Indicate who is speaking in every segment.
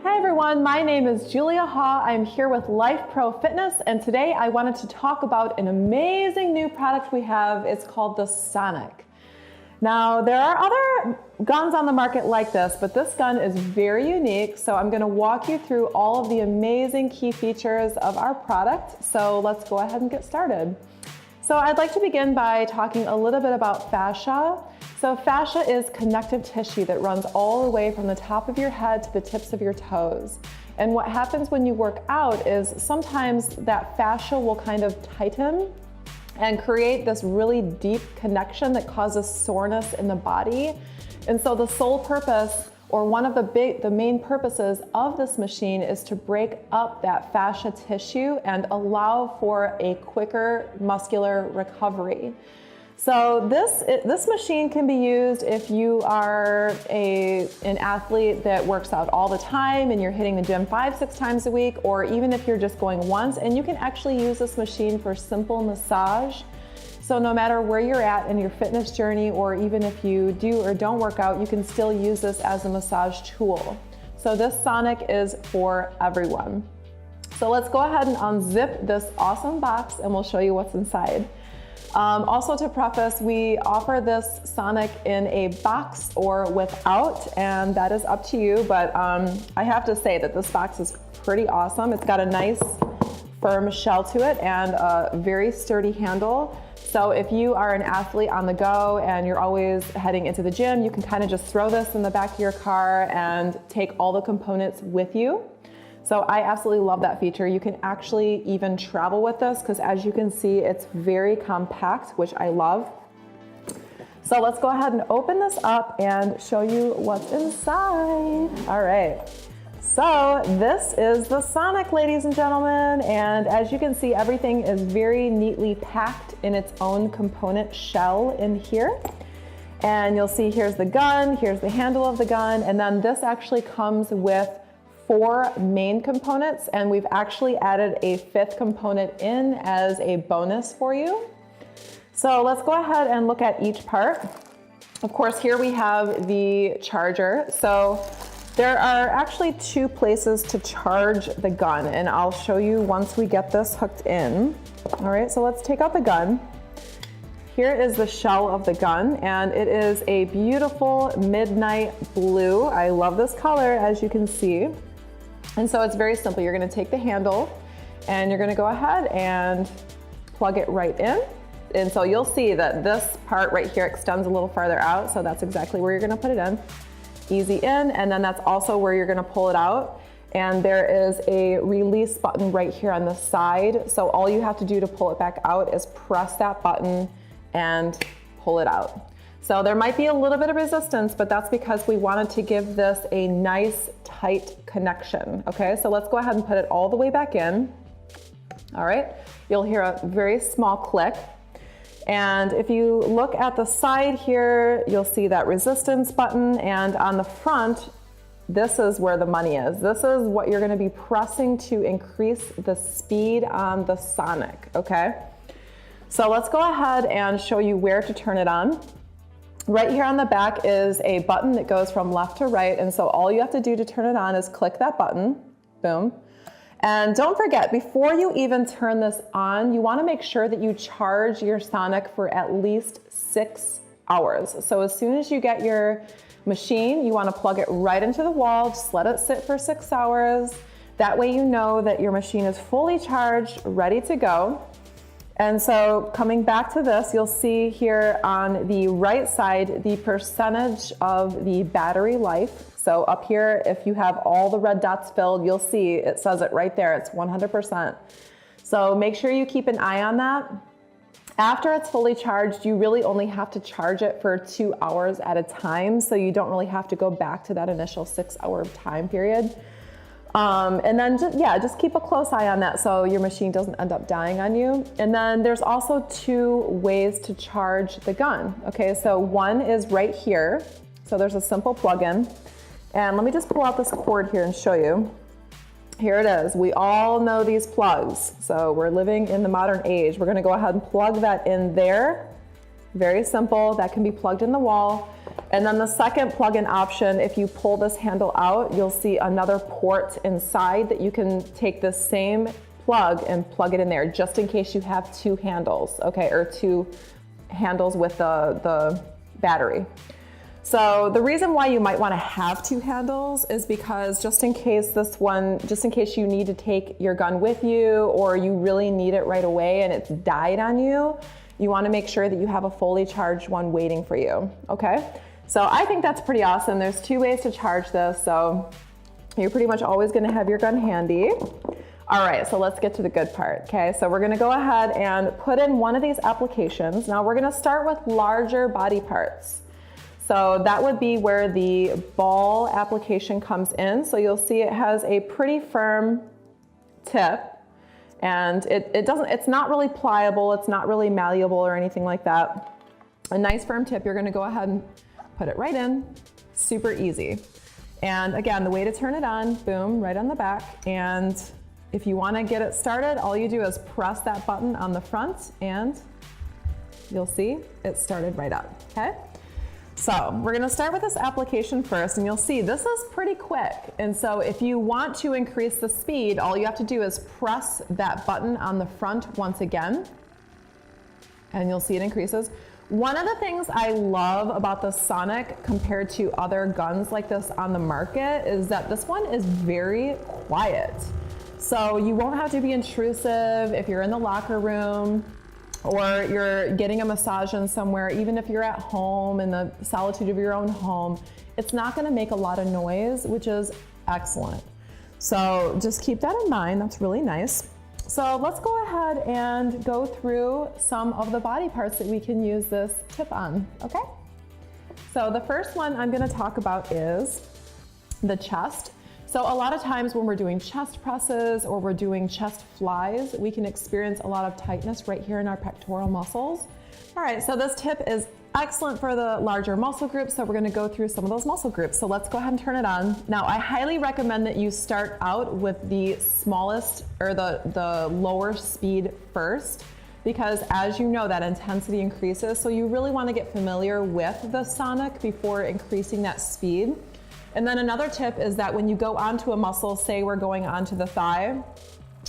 Speaker 1: Hi everyone, my name is Julia Ha. I'm here with LifePro Fitness, and today I wanted to talk about an amazing new product we have. It's called the Sonic. Now, there are other guns on the market like this, but this gun is very unique, so I'm going to walk you through all of the amazing key features of our product. So let's go ahead and get started. So I'd like to begin by talking a little bit about fascia. So fascia is connective tissue that runs all the way from the top of your head to the tips of your toes. And what happens when you work out is sometimes that fascia will kind of tighten and create this really deep connection that causes soreness in the body. And so the sole purpose, or one of the main purposes of this machine, is to break up that fascia tissue and allow for a quicker muscular recovery. So this machine can be used if you are an athlete that works out all the time and you're hitting the gym 5-6 times a week, or even if you're just going once. And you can actually use this machine for simple massage. So no matter where you're at in your fitness journey, or even if you do or don't work out, you can still use this as a massage tool. So this Sonic is for everyone. So let's go ahead and unzip this awesome box and we'll show you what's inside. Also, to preface, we offer this Sonic in a box or without, and that is up to you, but I have to say that this box is pretty awesome. It's got a nice firm shell to it and a very sturdy handle. So if you are an athlete on the go and you're always heading into the gym, you can kind of just throw this in the back of your car and take all the components with you. So I absolutely love that feature. You can actually even travel with this because, as you can see, it's very compact, which I love. So let's go ahead and open this up and show you what's inside. All right. So this is the Sonic, ladies and gentlemen. And as you can see, everything is very neatly packed in its own component shell in here. And you'll see here's the gun, here's the handle of the gun, and then this actually comes with 4 main components, and we've actually added a 5th component in as a bonus for you. So let's go ahead and look at each part. Of course, here we have the charger. So there are actually 2 places to charge the gun, and I'll show you once we get this hooked in. All right, so let's take out the gun. Here is the shell of the gun, and it is a beautiful midnight blue. I love this color, as you can see. And so it's very simple. You're gonna take the handle and you're gonna go ahead and plug it right in. And so you'll see that this part right here extends a little farther out, so that's exactly where you're gonna put it in. Easy in, and then that's also where you're gonna pull it out. And there is a release button right here on the side. So all you have to do to pull it back out is press that button and pull it out. So there might be a little bit of resistance, but that's because we wanted to give this a nice tight connection. Okay, so let's go ahead and put it all the way back in. All right, you'll hear a very small click. And if you look at the side here, you'll see that resistance button, and on the front, this is where the money is. This is what you're gonna be pressing to increase the speed on the Sonic, okay? So let's go ahead and show you where to turn it on. Right here on the back is a button that goes from left to right, and so all you have to do to turn it on is click that button, boom. And don't forget, before you even turn this on, you wanna make sure that you charge your Sonic for at least 6 hours. So as soon as you get your machine, you wanna plug it right into the wall, just let it sit for 6 hours. That way you know that your machine is fully charged, ready to go. And so coming back to this, you'll see here on the right side, the percentage of the battery life. So up here, if you have all the red dots filled, you'll see it says it right there, it's 100%. So make sure you keep an eye on that. After it's fully charged, you really only have to charge it for 2 hours at a time. So you don't really have to go back to that initial 6-hour time period. And then just keep a close eye on that so your machine doesn't end up dying on you. And then there's also 2 ways to charge the gun. Okay, so one is right here. So there's a simple plug-in. And let me just pull out this cord here and show you. Here it is. We all know these plugs. So we're living in the modern age. We're gonna go ahead and plug that in there. Very simple. That can be plugged in the wall. And then the second plug-in option, if you pull this handle out, you'll see another port inside that you can take the same plug and plug it in there, just in case you have two handles, okay, or two handles with the battery. So the reason why you might want to have two handles is because just in case you need to take your gun with you, or you really need it right away and it's died on you, you want to make sure that you have a fully charged one waiting for you, okay? So I think that's pretty awesome. There's two ways to charge this, so you're pretty much always going to have your gun handy. All right, so let's get to the good part, okay? So we're gonna go ahead and put in one of these applications. Now we're gonna start with larger body parts. So that would be where the ball application comes in. So you'll see it has a pretty firm tip, and it's not really pliable, it's not really malleable or anything like that. A nice firm tip, you're gonna go ahead and put it right in, super easy. And again, the way to turn it on, boom, right on the back. And if you want to get it started, all you do is press that button on the front and you'll see it started right up, okay? So we're gonna start with this application first, and you'll see this is pretty quick. And so if you want to increase the speed, all you have to do is press that button on the front once again, and you'll see it increases. One of the things I love about the Sonic compared to other guns like this on the market is that this one is very quiet. So you won't have to be intrusive if you're in the locker room or you're getting a massage in somewhere. Even if you're at home in the solitude of your own home, it's not gonna make a lot of noise, which is excellent. So just keep that in mind, that's really nice. So let's go ahead and go through some of the body parts that we can use this tip on, okay? So the first one I'm gonna talk about is the chest. So a lot of times when we're doing chest presses or we're doing chest flies, we can experience a lot of tightness right here in our pectoral muscles. All right, so this tip is excellent for the larger muscle groups, so we're gonna go through some of those muscle groups. So let's go ahead and turn it on. Now, I highly recommend that you start out with the smallest or the lower speed first, because as you know, that intensity increases. So you really wanna get familiar with the Sonic before increasing that speed. And then another tip is that when you go onto a muscle, say we're going onto the thigh,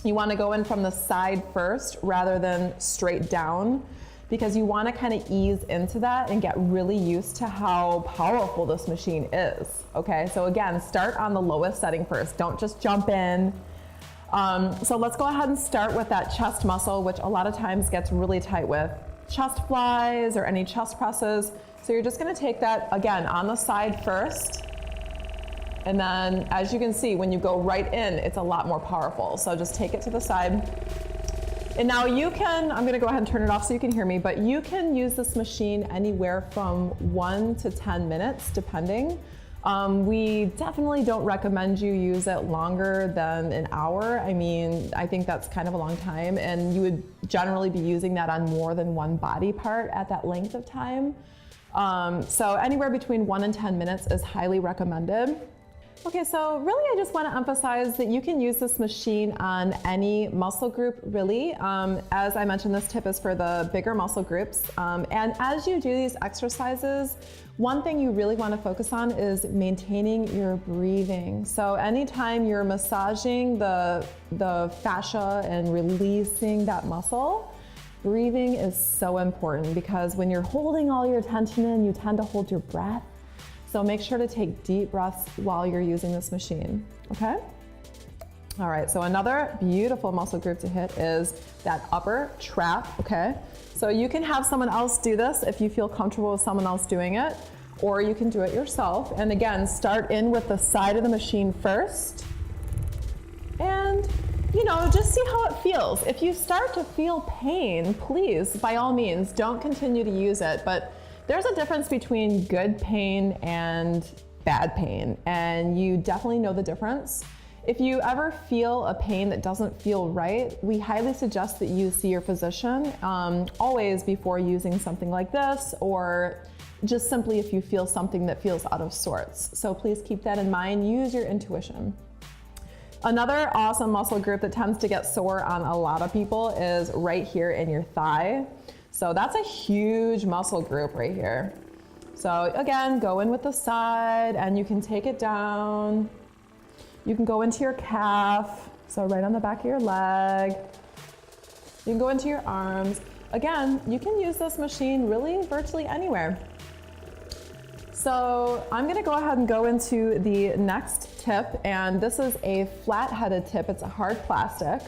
Speaker 1: you wanna go in from the side first rather than straight down, because you wanna kind of ease into that and get really used to how powerful this machine is, okay? So again, start on the lowest setting first, don't just jump in. So let's go ahead and start with that chest muscle, which a lot of times gets really tight with chest flies or any chest presses. So you're just gonna take that, again, on the side first. And then, as you can see, when you go right in, it's a lot more powerful. So just take it to the side. And now you can, I'm gonna go ahead and turn it off so you can hear me, but you can use this machine anywhere from 1 to 10 minutes, depending. We definitely don't recommend you use it longer than an hour. I mean, I think that's kind of a long time, and you would generally be using that on more than one body part at that length of time. So anywhere between 1 and 10 minutes is highly recommended. Okay, so really I just want to emphasize that you can use this machine on any muscle group, really. As I mentioned, this tip is for the bigger muscle groups. And as you do these exercises, one thing you really want to focus on is maintaining your breathing. So anytime you're massaging the fascia and releasing that muscle, breathing is so important, because when you're holding all your tension in, you tend to hold your breath. So make sure to take deep breaths while you're using this machine, okay? All right, so another beautiful muscle group to hit is that upper trap, okay? So you can have someone else do this if you feel comfortable with someone else doing it, or you can do it yourself. And again, start in with the side of the machine first. And just see how it feels. If you start to feel pain, please, by all means, don't continue to use it. But there's a difference between good pain and bad pain, and you definitely know the difference. If you ever feel a pain that doesn't feel right, we highly suggest that you see your physician, always before using something like this, or just simply if you feel something that feels out of sorts. So please keep that in mind, use your intuition. Another awesome muscle group that tends to get sore on a lot of people is right here in your thigh. So that's a huge muscle group right here. So again, go in with the side and you can take it down. You can go into your calf, so right on the back of your leg. You can go into your arms. Again, you can use this machine really virtually anywhere. So I'm gonna go ahead and go into the next tip, and this is a flat-headed tip. It's a hard plastic.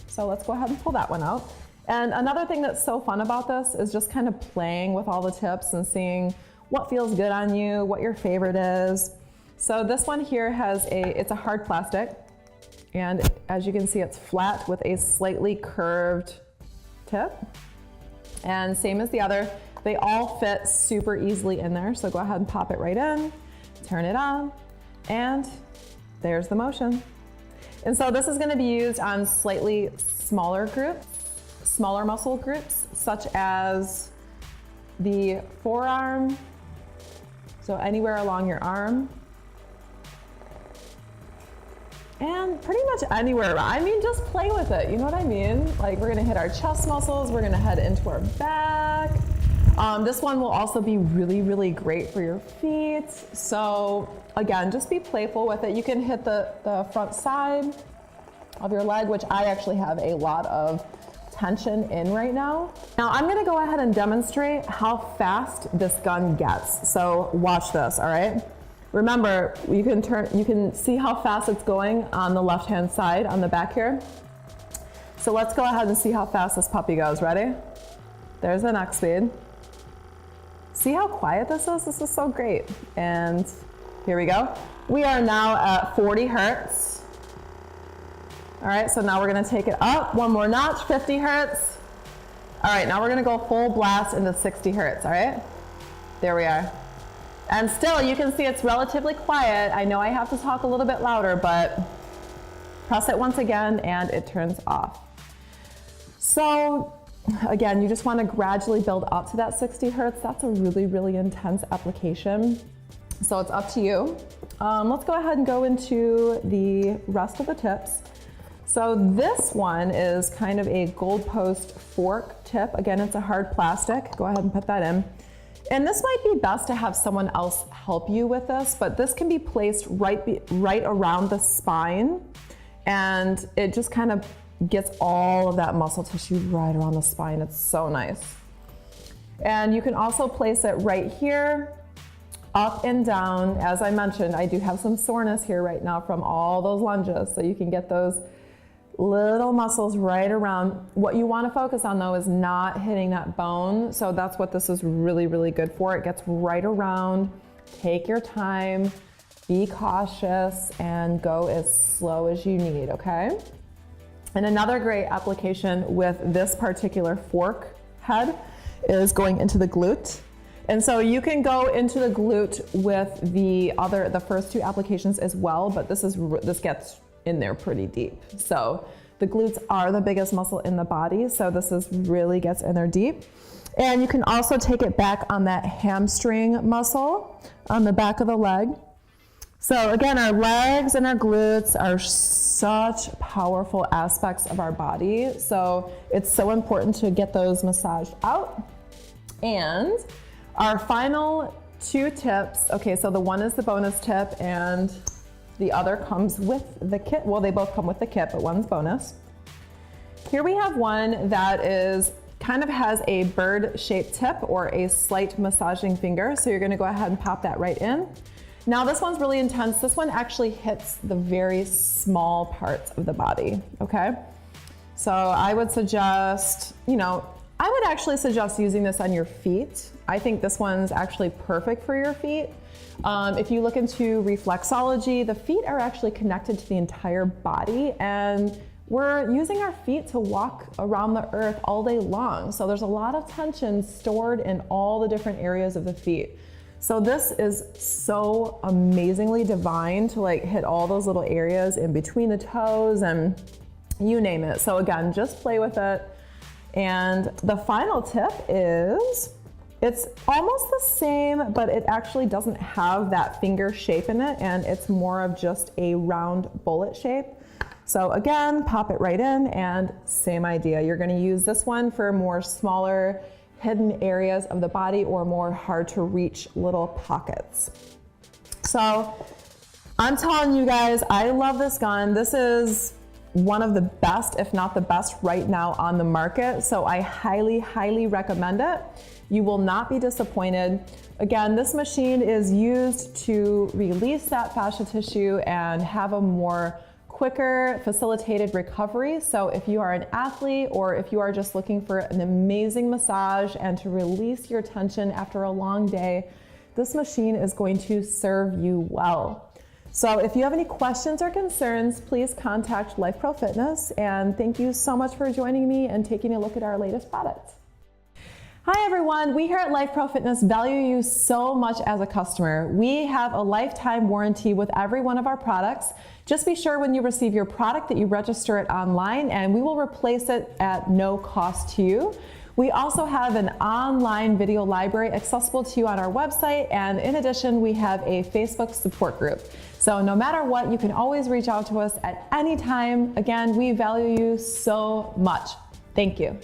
Speaker 1: So let's go ahead and pull that one out. And another thing that's so fun about this is just kind of playing with all the tips and seeing what feels good on you, what your favorite is. So this one here it's a hard plastic, and as you can see, it's flat with a slightly curved tip. And same as the other, they all fit super easily in there. So go ahead and pop it right in, turn it on, and there's the motion. And so this is gonna be used on slightly smaller groups, smaller muscle groups, such as the forearm, so anywhere along your arm, and pretty much anywhere around. I mean, just play with it, you know what I mean? Like, we're gonna hit our chest muscles, we're gonna head into our back. This one will also be really, really great for your feet. So again, just be playful with it. You can hit the front side of your leg, which I actually have a lot of tension in right now. Now I'm gonna go ahead and demonstrate how fast this gun gets. So watch this, all right? Remember, you can see how fast it's going on the left-hand side on the back here. So let's go ahead and see how fast this puppy goes. Ready? There's the next speed. See how quiet this is? This is so great. And here we go. We are now at 40 hertz. All right, so now we're gonna take it up one more notch, 50 hertz. All right, now we're gonna go full blast into 60 hertz, all right? There we are. And still, you can see it's relatively quiet. I know I have to talk a little bit louder, but press it once again and it turns off. So again, you just want to gradually build up to that 60 hertz. That's a really, really intense application. So it's up to you. Let's go ahead and go into the rest of the tips. So this one is kind of a goalpost fork tip. Again, it's a hard plastic. Go ahead and put that in. And this might be best to have someone else help you with this, but this can be placed right around the spine, and it just kind of gets all of that muscle tissue right around the spine. It's so nice. And you can also place it right here, up and down. As I mentioned, I do have some soreness here right now from all those lunges, so you can get those little muscles right around. What you want to focus on though is not hitting that bone. So that's what this is really, really good for. It gets right around. Take your time, be cautious, and go as slow as you need, okay? And another great application with this particular fork head is going into the glute. And so you can go into the glute with the first two applications as well, but this gets in there pretty deep. So the glutes are the biggest muscle in the body, so this really gets in there deep. And you can also take it back on that hamstring muscle on the back of the leg. So again, our legs and our glutes are such powerful aspects of our body, so it's so important to get those massaged out. And our final two tips, okay, so the one is the bonus tip and the other comes with the kit. Well, they both come with the kit, but one's bonus. Here we have one that kind of has a bird-shaped tip or a slight massaging finger. So you're gonna go ahead and pop that right in. Now this one's really intense. This one actually hits the very small parts of the body, okay? So I would actually suggest using this on your feet. I think this one's actually perfect for your feet. If you look into reflexology, the feet are actually connected to the entire body, and we're using our feet to walk around the earth all day long. So there's a lot of tension stored in all the different areas of the feet. So this is so amazingly divine to like hit all those little areas in between the toes and you name it. So again, just play with it. And the final tip is, it's almost the same, but it actually doesn't have that finger shape in it, and it's more of just a round bullet shape. So again, pop it right in, and same idea. You're gonna use this one for more smaller hidden areas of the body or more hard to reach little pockets. So I'm telling you guys, I love this gun. This is one of the best, if not the best right now on the market. So I highly, highly recommend it. You will not be disappointed. Again, this machine is used to release that fascia tissue and have a more quicker, facilitated recovery. So if you are an athlete or if you are just looking for an amazing massage and to release your tension after a long day, this machine is going to serve you well. So if you have any questions or concerns, please contact LifePro Fitness, and thank you so much for joining me and taking a look at our latest product. Hi everyone, we here at LifePro Fitness value you so much as a customer. We have a lifetime warranty with every one of our products. Just be sure when you receive your product that you register it online, and we will replace it at no cost to you. We also have an online video library accessible to you on our website, and in addition, we have a Facebook support group. So no matter what, you can always reach out to us at any time. Again, we value you so much. Thank you.